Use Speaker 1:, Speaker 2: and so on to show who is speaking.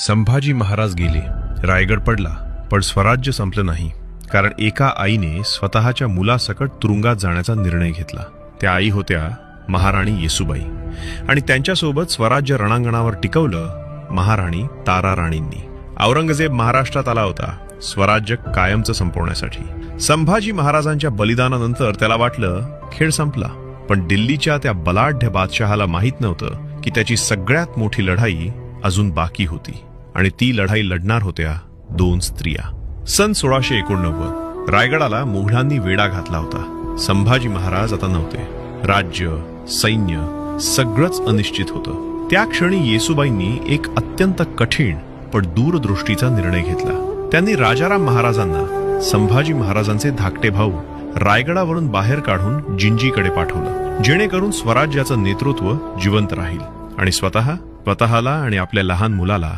Speaker 1: संभाजी महाराज गेले, रायगड पडला, पण स्वराज्य संपलं नाही. कारण एका आईने स्वतःच्या मुलासकट तुरुंगात जाण्याचा निर्णय घेतला. त्या आई होत्या महाराणी येसूबाई, आणि त्यांच्यासोबत स्वराज्य रणांगणावर टिकवलं महाराणी ताराराणींनी. औरंगजेब महाराष्ट्रात आला होता स्वराज्य कायमचं संपवण्यासाठी. संभाजी महाराजांच्या बलिदानानंतर त्याला वाटलं खेळ संपला, पण दिल्लीच्या त्या बलाढ्य बादशहाला माहीत नव्हतं की त्याची सगळ्यात मोठी लढाई अजून बाकी होती, आणि ती लढाई लढणार होत्या 2 स्त्रिया. सन 1689 रायगडाला मोघलांनी वेढा घातला होता. संभाजी महाराज आता नव्हते. राज्य, सैन्य सगळंच अनिश्चित होतं. त्या क्षणी येसूबाईंनी एक अत्यंत कठीण पण दूरदृष्टीचा निर्णय घेतला. त्यांनी राजाराम महाराजांना संभाजी महाराजांचे धाकटे भाऊ रायगडावरून बाहेर काढून जिंजीकडे पाठवलं, जेणेकरून स्वराज्याचं नेतृत्व जिवंत राहील आणि स्वतःला आणि आपल्या लहान मुलाला